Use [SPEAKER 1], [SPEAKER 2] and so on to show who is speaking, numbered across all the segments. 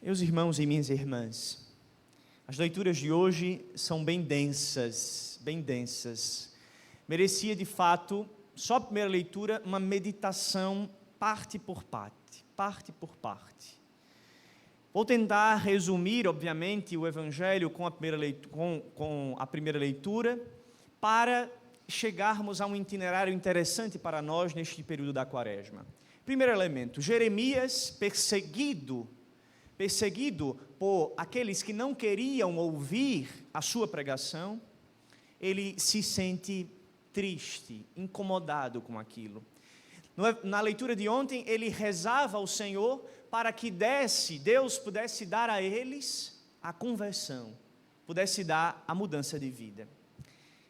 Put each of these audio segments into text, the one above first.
[SPEAKER 1] Meus irmãos e minhas irmãs, as leituras de hoje são bem densas, bem densas. Merecia, de fato, só a primeira leitura, uma meditação parte por parte, parte por parte. Vou tentar resumir, obviamente, o Evangelho com a primeira leitura, para chegarmos a um itinerário interessante para nós neste período da Quaresma. Primeiro elemento, Jeremias perseguido por aqueles que não queriam ouvir a sua pregação, ele se sente triste, incomodado com aquilo. Na leitura de ontem, ele rezava ao Senhor para que Deus pudesse dar a eles a conversão, pudesse dar a mudança de vida.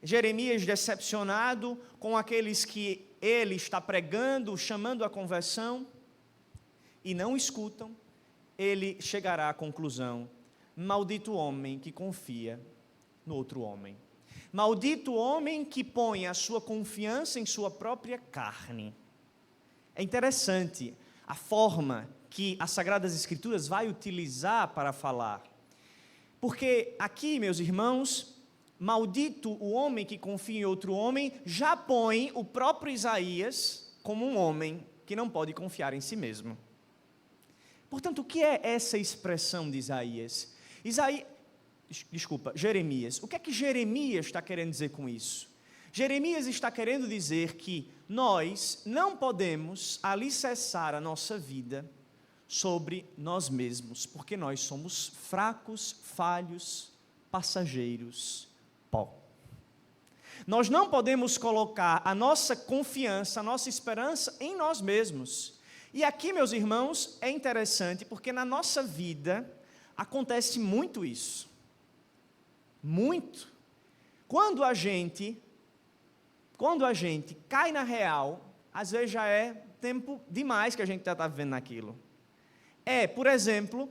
[SPEAKER 1] Jeremias decepcionado com aqueles que ele está pregando, chamando a conversão, e não escutam, ele chegará à conclusão: maldito homem que confia no outro homem. Maldito homem que põe a sua confiança em sua própria carne. É interessante a forma que as Sagradas Escrituras vai utilizar para falar. Porque aqui, meus irmãos, maldito o homem que confia em outro homem, já põe o próprio Isaías como um homem que não pode confiar em si mesmo. Portanto, o que é essa expressão de Isaías? Jeremias. O que é que Jeremias está querendo dizer com isso? Jeremias está querendo dizer que nós não podemos alicerçar a nossa vida sobre nós mesmos, porque nós somos fracos, falhos, passageiros, pó. Nós não podemos colocar a nossa confiança, a nossa esperança em nós mesmos. E aqui, meus irmãos, é interessante, porque na nossa vida acontece muito isso. Muito. Quando a gente cai na real, às vezes já é tempo demais que a gente já está vivendo naquilo. Por exemplo,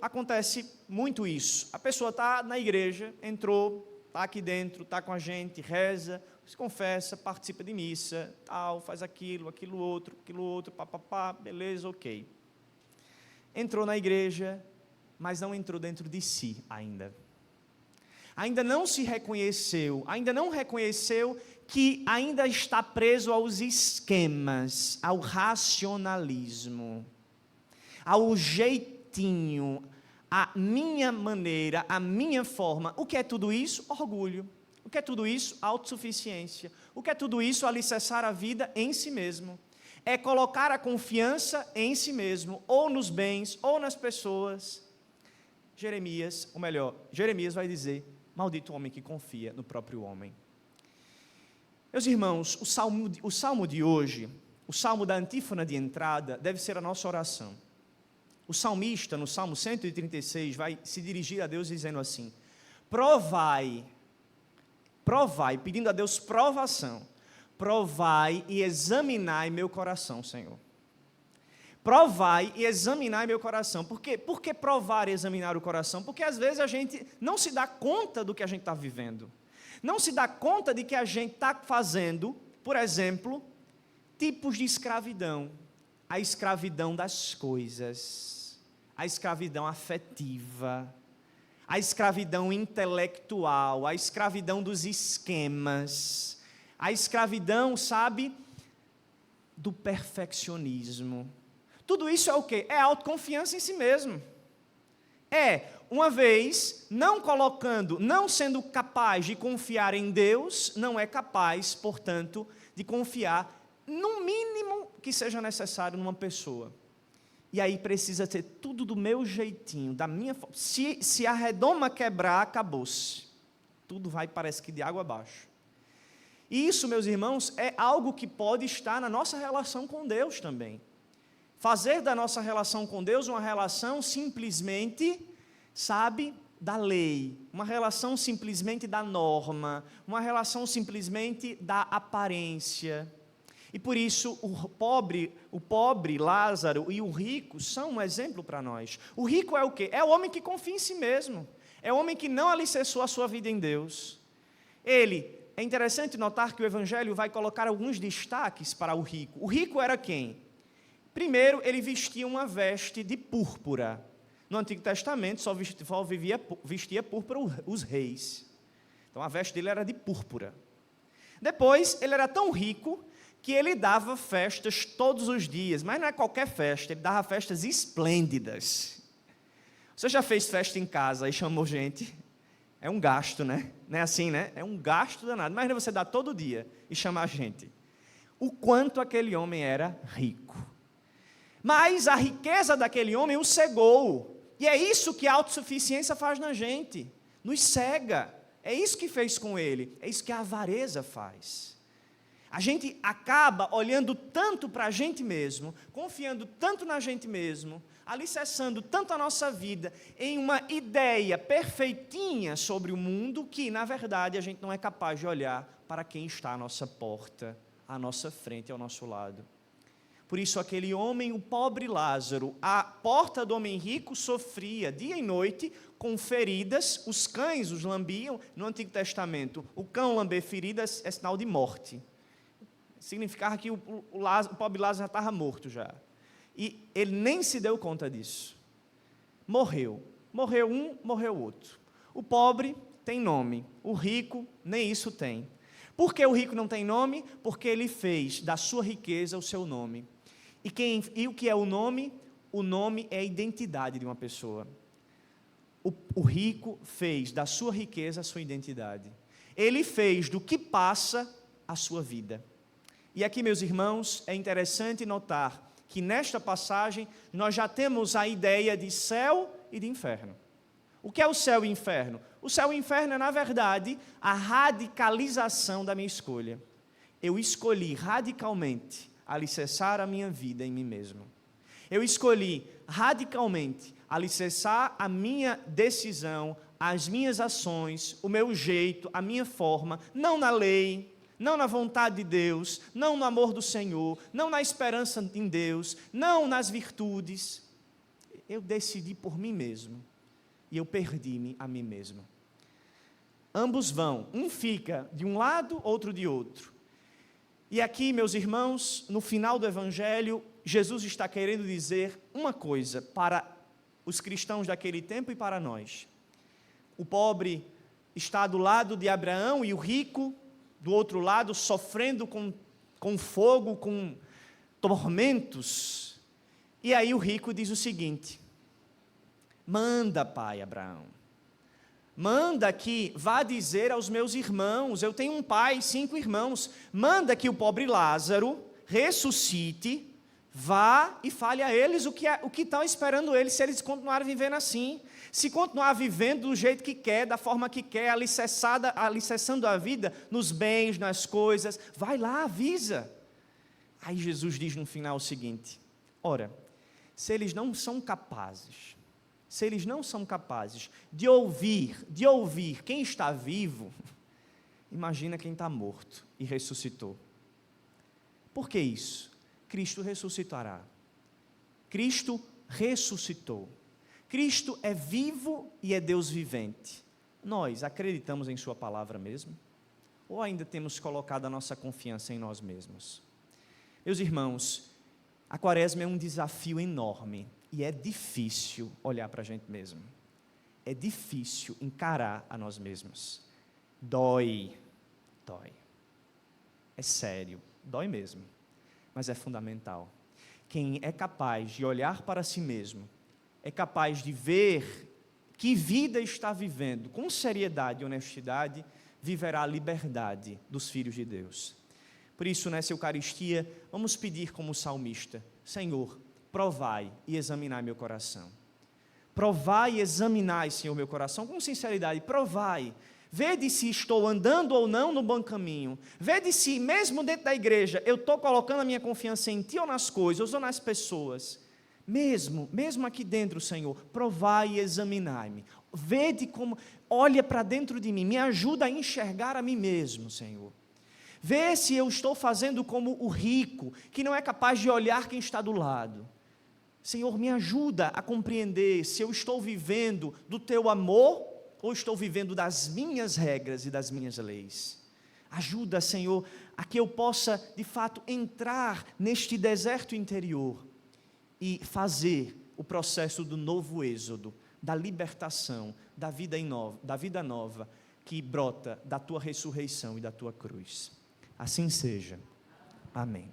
[SPEAKER 1] acontece muito isso. A pessoa está na igreja, entrou, está aqui dentro, está com a gente, reza, se confessa, participa de missa, tal, faz aquilo outro, papapá, beleza, ok. Entrou na igreja, mas não entrou dentro de si ainda. Ainda não se reconheceu, ainda não reconheceu que ainda está preso aos esquemas, ao racionalismo, ao jeitinho, à minha maneira, à minha forma. O que é tudo isso? Orgulho. O que é tudo isso? Autossuficiência. O que é tudo isso? Alicerçar a vida em si mesmo. É colocar a confiança em si mesmo, ou nos bens, ou nas pessoas. Jeremias vai dizer: maldito homem que confia no próprio homem. Meus irmãos, o salmo de hoje, o salmo da antífona de entrada, deve ser a nossa oração. O salmista, no Salmo 136, vai se dirigir a Deus dizendo assim: provai, pedindo a Deus provação, provai e examinai meu coração, Senhor. Provai e examinai meu coração. Por quê? Por que provar e examinar o coração? Porque às vezes a gente não se dá conta do que a gente está vivendo. Não se dá conta de que a gente está fazendo, por exemplo, tipos de escravidão. A escravidão das coisas, a escravidão afetiva, a escravidão intelectual, a escravidão dos esquemas, a escravidão, do perfeccionismo. Tudo isso é o quê? É autoconfiança em si mesmo. Uma vez, não sendo capaz de confiar em Deus, não é capaz, portanto, de confiar, no mínimo que seja necessário, numa pessoa. E aí precisa ter tudo do meu jeitinho, da minha forma. Se a redoma quebrar, acabou-se. Tudo vai, parece que de água abaixo. E isso, meus irmãos, é algo que pode estar na nossa relação com Deus também. Fazer da nossa relação com Deus uma relação simplesmente, da lei, uma relação simplesmente da norma, uma relação simplesmente da aparência. E por isso o pobre Lázaro e o rico são um exemplo para nós. O rico é o quê? É o homem que confia em si mesmo, é o homem que não alicerçou a sua vida em Deus. É interessante notar que o Evangelho vai colocar alguns destaques para o rico. O rico era quem? Primeiro, ele vestia uma veste de púrpura. No Antigo Testamento, só vestia púrpura os reis. Então, a veste dele era de púrpura. Depois, ele era tão rico que ele dava festas todos os dias. Mas não é qualquer festa, ele dava festas esplêndidas. Você já fez festa em casa e chamou gente? É um gasto, né? Não é assim, né? É um gasto danado. Imagina você dar todo dia e chamar gente. O quanto aquele homem era rico. Mas a riqueza daquele homem o cegou. E é isso que a autossuficiência faz na gente. Nos cega. É isso que fez com ele. É isso que a avareza faz. A gente acaba olhando tanto para a gente mesmo, confiando tanto na gente mesmo, alicerçando tanto a nossa vida em uma ideia perfeitinha sobre o mundo, que, na verdade, a gente não é capaz de olhar para quem está à nossa porta, à nossa frente, ao nosso lado. Por isso, aquele homem, o pobre Lázaro, à porta do homem rico, sofria dia e noite com feridas, os cães os lambiam. No Antigo Testamento, o cão lamber feridas é sinal de morte. Significava que o pobre Lázaro já estava morto já. E ele nem se deu conta disso. Morreu. Morreu um, morreu outro. O pobre tem nome, o rico nem isso tem. Por que o rico não tem nome? Porque ele fez da sua riqueza o seu nome. E o que é o nome? O nome é a identidade de uma pessoa. O rico fez da sua riqueza a sua identidade. Ele fez do que passa a sua vida. E aqui, meus irmãos, é interessante notar que nesta passagem nós já temos a ideia de céu e de inferno. O que é o céu e o inferno? O céu e o inferno é, na verdade, a radicalização da minha escolha. Eu escolhi radicalmente alicerçar a minha vida em mim mesmo. Eu escolhi radicalmente alicerçar a minha decisão, as minhas ações, o meu jeito, a minha forma, não na lei, não na vontade de Deus, não no amor do Senhor, não na esperança em Deus, não nas virtudes. Eu decidi por mim mesmo e eu perdi-me a mim mesmo. Ambos vão, um fica de um lado, outro de outro. E aqui, meus irmãos, no final do Evangelho, Jesus está querendo dizer uma coisa para os cristãos daquele tempo e para nós. O pobre está do lado de Abraão e o rico do outro lado, sofrendo com fogo, com tormentos. E aí o rico diz o seguinte: manda, pai Abraão, manda que vá dizer aos meus irmãos, eu tenho um pai e 5 irmãos, manda que o pobre Lázaro ressuscite, vá e fale a eles o que estão esperando eles, se eles continuarem vivendo assim. Se continuar vivendo do jeito que quer, da forma que quer, alicerçando a vida nos bens, nas coisas, vai lá, avisa. Aí Jesus diz no final o seguinte: ora, se eles não são capazes de ouvir quem está vivo, imagina quem está morto e ressuscitou. Por que isso? Cristo ressuscitará. Cristo ressuscitou. Cristo é vivo e é Deus vivente. Nós acreditamos em sua palavra mesmo? Ou ainda temos colocado a nossa confiança em nós mesmos? Meus irmãos, a quaresma é um desafio enorme e é difícil olhar para a gente mesmo. É difícil encarar a nós mesmos. Dói. É sério, dói mesmo, mas é fundamental. Quem é capaz de olhar para si mesmo, é capaz de ver que vida está vivendo com seriedade e honestidade, viverá a liberdade dos filhos de Deus. Por isso, nessa Eucaristia, vamos pedir como salmista: Senhor, provai e examinai meu coração. Provai e examinai, Senhor, meu coração, com sinceridade, provai. Vede se estou andando ou não no bom caminho. Vede se, mesmo dentro da igreja, eu estou colocando a minha confiança em Ti ou nas coisas ou nas pessoas. Mesmo aqui dentro, Senhor, provai e examinai-me. Vede como, olha para dentro de mim, me ajuda a enxergar a mim mesmo, Senhor. Vê se eu estou fazendo como o rico, que não é capaz de olhar quem está do lado. Senhor, me ajuda a compreender se eu estou vivendo do Teu amor ou estou vivendo das minhas regras e das minhas leis. Ajuda, Senhor, a que eu possa, de fato, entrar neste deserto interior e fazer o processo do novo êxodo, da libertação, da vida nova que brota da tua ressurreição e da tua cruz. Assim seja. Amém.